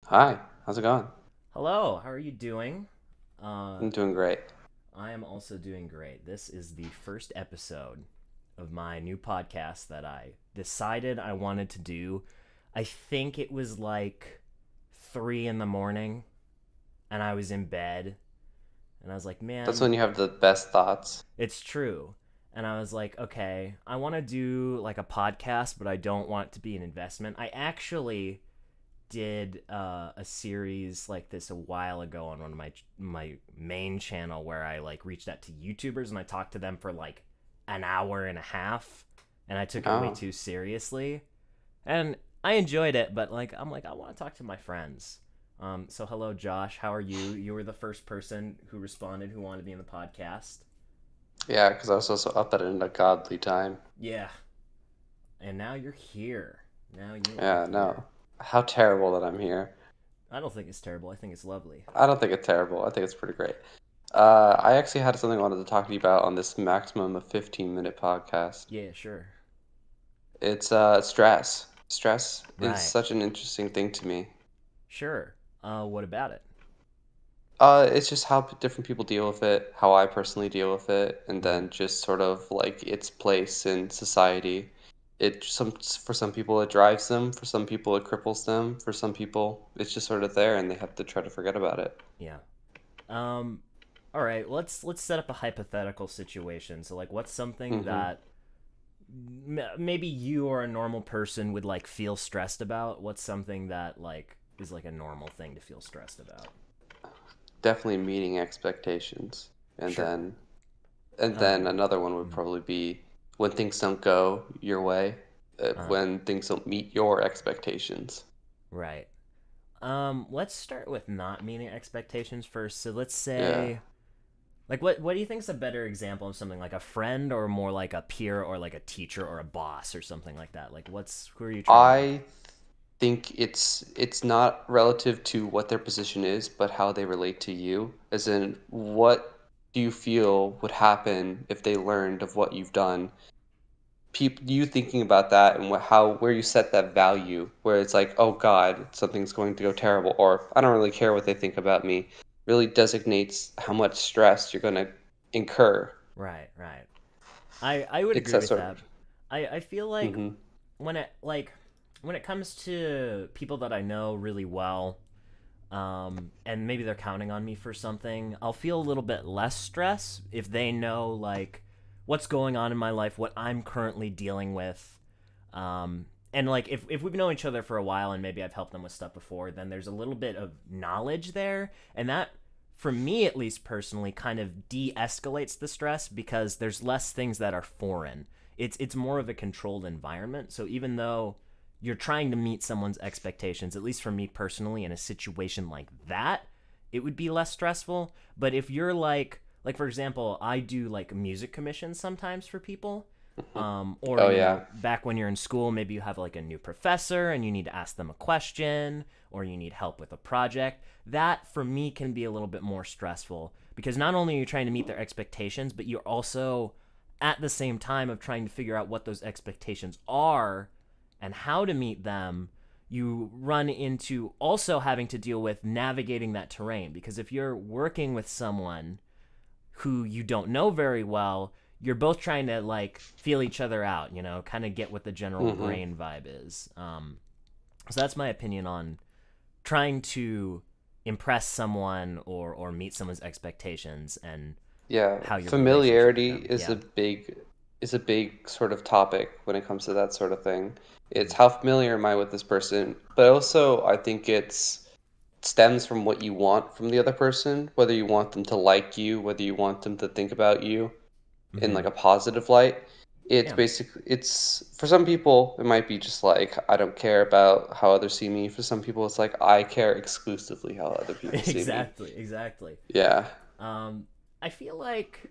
Hi, how's it going? Hello, how are you doing? I'm doing great. I am also doing great. This is the first episode of my new podcast that I decided I wanted to do. I think it was like 3 in the morning, and I was in bed, and I was like, That's man, when you have the best thoughts. it's true. And I was like, okay, I want to do like a podcast, but I don't want it to be an investment. I actually did a series like this a while ago on one of my main channel where I like reached out to YouTubers and I talked to them for like an hour and a half, and I took it way Oh, too seriously. And I enjoyed it, but like I'm like I want to talk to my friends. So hello Josh, how are you? You were the first person who responded who wanted to be in the podcast. yeah, because I was also up at an ungodly time. Yeah, and now you're here. Now you are Yeah, here. no. How terrible that I'm here. I don't think it's terrible. I think it's lovely. I don't think it's terrible. I think it's pretty great. I actually had something I wanted to talk to you about on this maximum of 15-minute podcast. Yeah, sure. It's stress. Stress is Right. such an interesting thing to me. Sure. What about it? It's just how different people deal with it, how I personally deal with it, and Mm. then just sort of like its place in society. For some people it drives them, for some people it cripples them, for some people it's just sort of there and they have to try to forget about it. Yeah. Um. All right. Let's set up a hypothetical situation. So, like, what's something hmm that maybe you or a normal person would like feel stressed about? What's something that like is like a normal thing to feel stressed about? Definitely meeting expectations. And Sure. then and then Um. another one would mm, probably be when things don't go your way, Uh. when things don't meet your expectations. Right. Let's start with not meeting expectations first. So let's Yeah. say like what do you think is a better example of something like a friend or more like a peer or like a teacher or a boss or something like that? Like what's who are you trying to I think it's not relative to what their position is, but how they relate to you. As in, what do you feel would happen if they learned of what you've done? People, you thinking about that and how where you set that value, where it's like, oh God, something's going to go terrible, or I don't really care what they think about me, really designates how much stress you're going to incur. Right, right. I would It's agree that with sort that. I feel like of. when it like when it comes to people that I know really well, and maybe they're counting on me for something, I'll feel a little bit less stress if they know like what's going on in my life, what I'm currently dealing with. And like if we've known each other for a while and maybe I've helped them with stuff before, then there's a little bit of knowledge there, and that for me at least personally kind of de-escalates the stress because there's less things that are foreign. It's more of a controlled environment. So even though you're trying to meet someone's expectations, at least for me personally, in a situation like that, it would be less stressful. But if you're like for example, I do like music commissions sometimes for people. Or Oh yeah. back when you're in school, maybe you have like a new professor and you need to ask them a question, or you need help with a project. That for me can be a little bit more stressful because not only are you trying to meet their expectations, but you're also at the same time of trying to figure out what those expectations are and how to meet them. You run into also having to deal with navigating that terrain, because if you're working with someone who you don't know very well, you're both trying to like feel each other out, kind of get what the general hmm brain vibe is. So that's my opinion on trying to impress someone or meet someone's expectations and Yeah, how your relationship with familiarity them. Yeah. is a big sort of topic when it comes to that sort of thing. It's Mm. how familiar am I with this person, but also I think it's stems from what you want from the other person, whether you want them to like you, whether you want them to think about you in Mm-hmm. like a positive light. Yeah. It's for some people it might be just like I don't care about how others see me. For some people it's like I care exclusively how other people see me. Exactly. Exactly. Yeah. Um, I feel like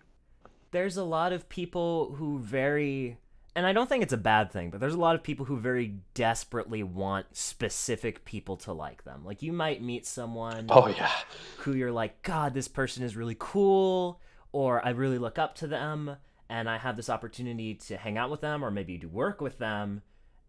there's a lot of people who very, and I don't think it's a bad thing, but there's a lot of people who very desperately want specific people to like them. Like you might meet someone Oh yeah. who you're like, God, this person is really cool, or I really look up to them, and I have this opportunity to hang out with them, or maybe do work with them.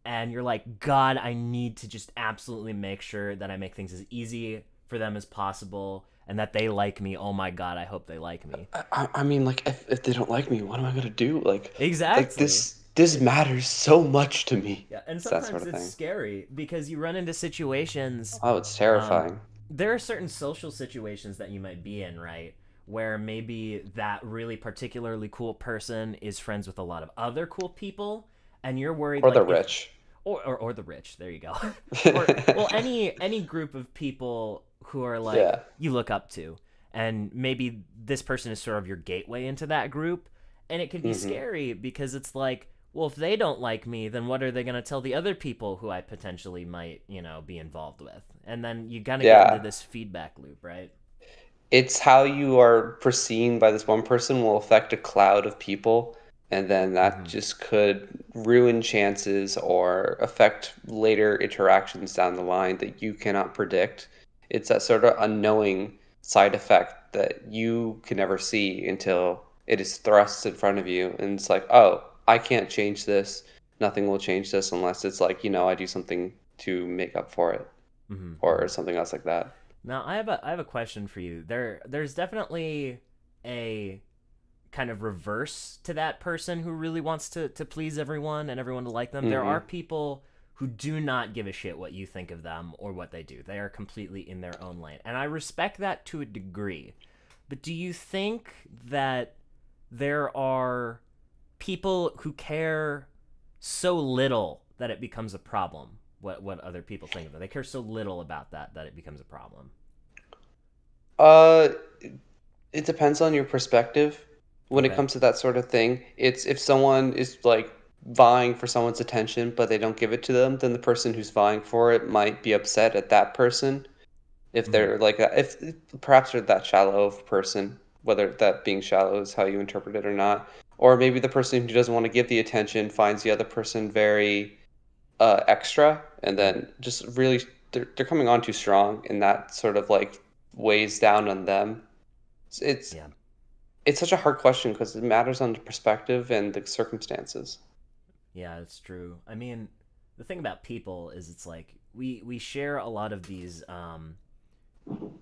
and you're like, God, I need to just absolutely make sure that I make things as easy for them as possible and that they like me. Oh my God, I hope they like me. I mean, like, if they don't like me, what am I gonna do? Like Exactly. this matters so much to me. Yeah, and It's that sort sometimes of it's thing. scary because you run into situations. Oh, it's Um, terrifying. there are certain social situations that you might be in, right? Where maybe that really particularly cool person is friends with a lot of other cool people, and you're worried, Or the like, if rich. or the rich. There you go. Or well, any group of people who are like Yeah. you look up to, and maybe this person is sort of your gateway into that group, and it can be Hmm. scary because it's like, well, if they don't like me, then what are they going to tell the other people who I potentially might, be involved with? And then you kind of get into Yeah. this feedback loop, right? It's how you are perceived by this one person will affect a cloud of people, and then that Mm-hmm. just could ruin chances or affect later interactions down the line that you cannot predict. It's that sort of unknowing side effect that you can never see until it is thrust in front of you, and it's like, oh, I can't change this. Nothing will change this unless it's like, I do something to make up for it Mm-hmm. or Mm-hmm. something else like that. Now I have a question for you. There's definitely a kind of reverse to that person who really wants to please everyone and everyone to like them. There are Hmm. people who do not give a shit what you think of them or what they do. They are completely in their own lane. And I respect that to a degree. But do you think that there are people who care so little that it becomes a problem? What other people think of them. They care so little about that it becomes a problem. Uh, it depends on your perspective when it Okay. comes to that sort of thing. It's if someone is like vying for someone's attention, but they don't give it to them, then the person who's vying for it might be upset at that person. If Mhm. they're like, if perhaps they're that shallow of a person, whether that being shallow is how you interpret it or not, or maybe the person who doesn't want to give the attention finds the other person very extra, and Right. then just really they're coming on too strong, and that sort of like weighs down on them. It's Yeah. it's such a hard question because it matters on the perspective and the circumstances. Yeah, it's true. I mean, the thing about people is it's like we share a lot of these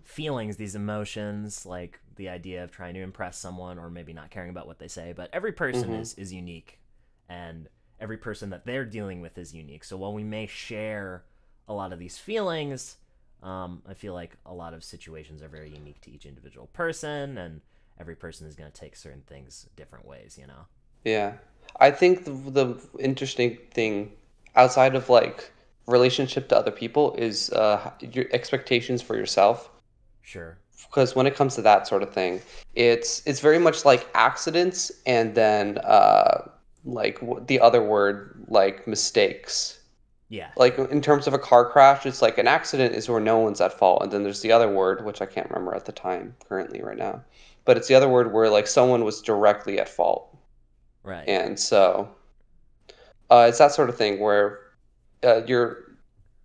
feelings, these emotions, like the idea of trying to impress someone or maybe not caring about what they say, but every person Hmm. is unique and every person that they're dealing with is unique. So while we may share a lot of these feelings, I feel like a lot of situations are very unique to each individual person and every person is going to take certain things different ways. Yeah, I think the interesting thing outside of like relationship to other people is your expectations for yourself. Sure. Because when it comes to that sort of thing, it's very much like accidents, and then like the other word, like mistakes. Yeah, Like sure. in terms of a car crash, it's like an accident is where no one's at fault, and then there's the other word, which I can't remember at the time, currently right now, but it's the other word where like someone was directly at fault, Right. and so it's that sort of thing where you're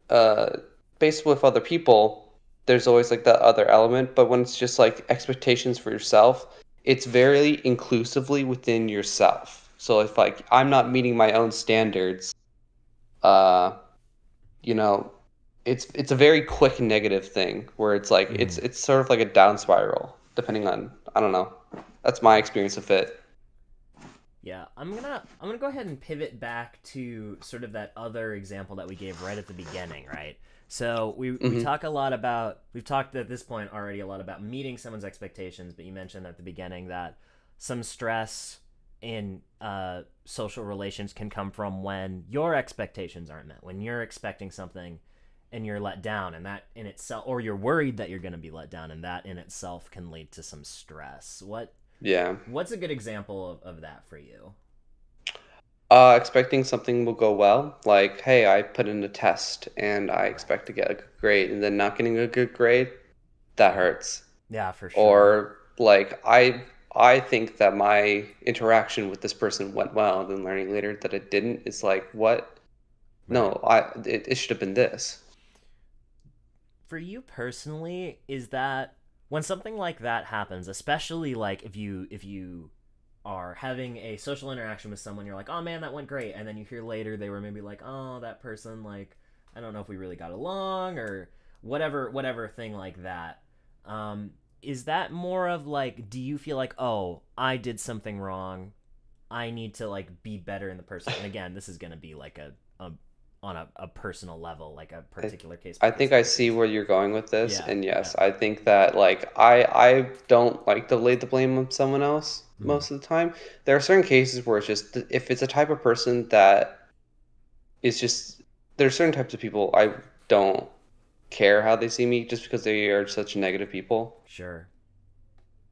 uh, based with other people. There's always like that other element, but when it's just like expectations for yourself, it's very inclusively within yourself. So if like I'm not meeting my own standards, uh, you know, it's a very quick negative thing where it's like Mm-hmm. it's sort of like a down spiral, depending on I don't know. That's my experience of it. Yeah, I'm gonna go ahead and pivot back to sort of that other example that we gave right at the beginning, right? So we Hmm. talk a lot about we've talked at this point already a lot about meeting someone's expectations, but you mentioned at the beginning that some stress in social relations can come from when your expectations aren't met, when you're expecting something and you're let down, and that in itself, or you're worried that you're going to be let down, and that in itself can lead to some stress. Yeah. What's a good example of that for you? Expecting something will go well. Like, hey, I put in a test and I Right. expect to get a good grade, and then not getting a good grade, that Right. hurts. Yeah, for sure. Or like, I think that my interaction with this person went well, and then learning later that it didn't is like, what? Right. No, it should have been this. For you personally, is that when something like that happens, especially like if you are having a social interaction with someone, you're like, oh man, that went great, and then you hear later they were maybe like, oh, that person, like, I don't know if we really got along, or whatever thing like that. Um, is that more of like, do you feel like, oh, I did something wrong, I need to like be better in the person? And again, this is gonna be like a on a personal level, like a I, particular case by I case think I see basis. where you're going with this, Yeah, and yeah. yes, I think that like I don't like to lay the blame on someone else Mm, most of the time. There are certain cases where it's just if it's a type of person that is just there are certain types of people I don't care how they see me just because they are such negative people. sure.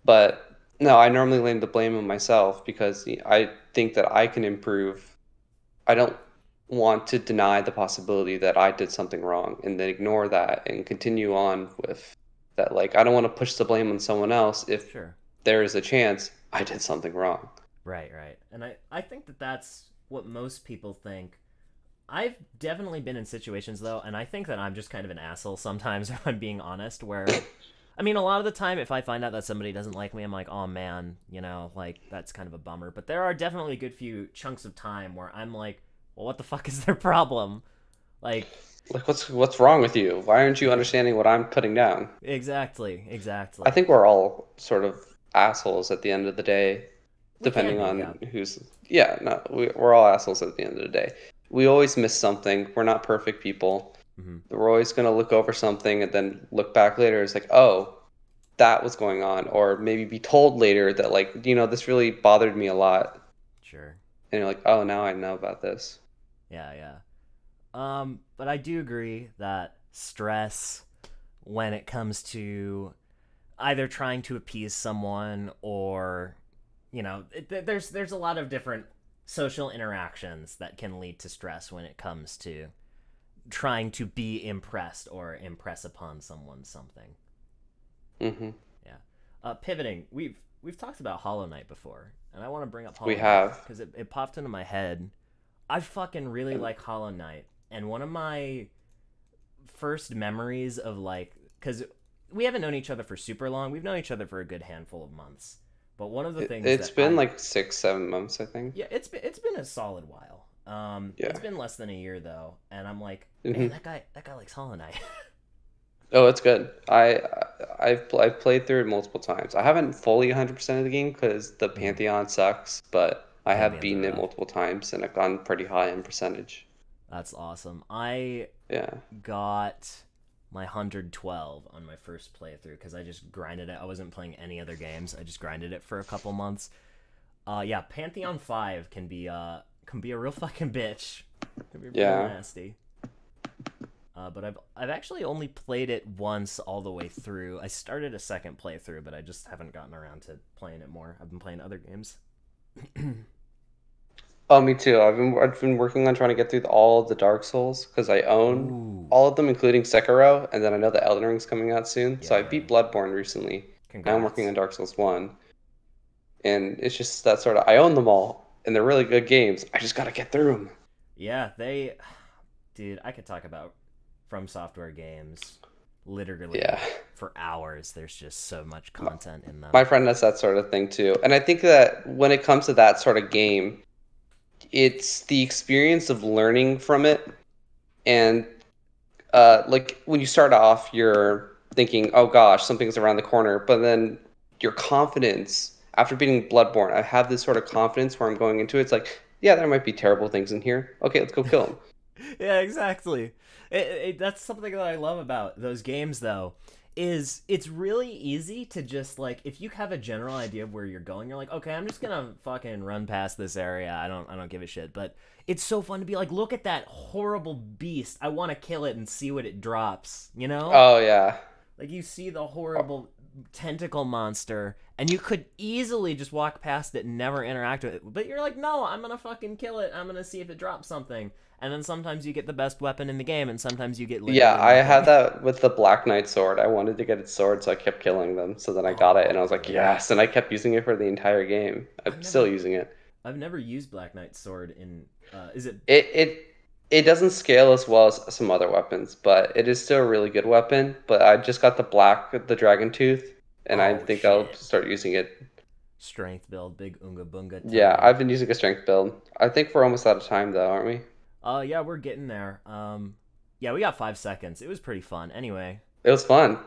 But no, I normally lay the blame on myself because I think that I can improve. I don't want to deny the possibility that I did something wrong and then ignore that and continue on with that. Like, I don't want to push the blame on someone else if Sure. there is a chance I did something wrong. Right, right. And I think that that's what most people think. I've definitely been in situations though, and I think that I'm just kind of an asshole sometimes if I'm being honest, where I mean, a lot of the time, if I find out that somebody doesn't like me, I'm like, oh man, like, that's kind of a bummer. But there are definitely a good few chunks of time where I'm like, well, what the fuck is their problem? Like, Like, what's wrong with you? Why aren't you yeah, understanding what I'm putting down? exactly, I exactly. think we're all sort of assholes at the end of the day, We can depending be, yeah. on who's. Yeah, no, we're all assholes at the end of the day. We always miss something. We're not perfect people. Hmm. We're always going to look over something and then look back later. It's like, oh, that was going on. Or maybe be told later that, like, this really bothered me a lot. Sure. And you're like, oh, now I know about this. Yeah, yeah. But I do agree that stress, when it comes to either trying to appease someone or, there's a lot of different social interactions that can lead to stress when it comes to trying to be impressed or impress upon someone something. Hmm. Yeah. Pivoting, we've talked about Hollow Knight before, and I want to bring up We Hollow Knight have. because it popped into my head. I fucking really And like Hollow Knight, and one of my first memories of like, because we haven't known each other for super long, we've known each other for a good handful of months, but one of the things it's that been like 6, 7 months, I think. yeah, it's been a solid while. It's Yeah. been less than a year though, and I'm like, man, Hmm. that guy likes Hollow Knight. Oh, it's good. I've played through it multiple times. I haven't fully 100% of the game because the Mhm. Pantheon sucks, but I have Pantheons are beaten it rough. multiple times and I've gone pretty high in percentage. That's awesome. I Yeah. got my 112 on my first playthrough because I just grinded it. I wasn't playing any other games. I just grinded it for a couple months. Yeah, Pantheon 5 can be a real fucking bitch. Can be real Yeah. nasty. But I've actually only played it once all the way through. I started a second playthrough, but I just haven't gotten around to playing it more. I've been playing other games. Oh, me too. I've been working on trying to get through all of the Dark Souls because I own Ooh. all of them, including Sekiro, and then I know the Elden Ring's coming out soon. So Yeah, I yeah. beat Bloodborne recently. Now I'm working Congrats. on Dark Souls 1, and it's just that sort of I own them all, and they're really good games. I just gotta get through them. Yeah, dude, I could talk about From Software games Yeah. literally for hours. There's just so much content in them. My friend has that sort of thing too. And I think that when it comes to that sort of game, it's the experience of learning from it. And like when you start off, you're thinking, oh gosh, something's around the corner. But then your confidence, after beating Bloodborne, I have this sort of confidence where I'm going into it. It's like, yeah, there might be terrible things in here. Okay, let's go kill them. Yeah, exactly. That's something that I love about those games, though, is it's really easy to just like if you have a general idea of where you're going, you're like, okay, I'm just gonna fucking run past this area. I don't give a shit. But it's so fun to be like, look at that horrible beast. I want to kill it and see what it drops. You know? Oh, yeah. Like you see the horrible tentacle monster, and you could easily just walk past it and never interact with it. But you're like, no, I'm gonna fucking kill it. I'm gonna see if it drops something. And then sometimes you get the best weapon in the game, and sometimes you get Yeah, literally I had nothing. that with the Black Knight sword. I wanted to get its sword, so I kept killing them. So then I got it, and I was like, Oh, yes. And I kept using it for the entire game. I've I'm still never, using it. I've never used Black Knight's sword in. Is it? It doesn't scale as well as some other weapons, but it is still a really good weapon. But I just got the Dragon Tooth, and I Oh think I'll shit. start using it. Strength build, big Unga Bunga Yeah, time. I've been using a strength build. I think we're almost out of time though, aren't we? Yeah, we're getting there. Yeah, we got 5 seconds. It was pretty fun. Anyway, It was fun.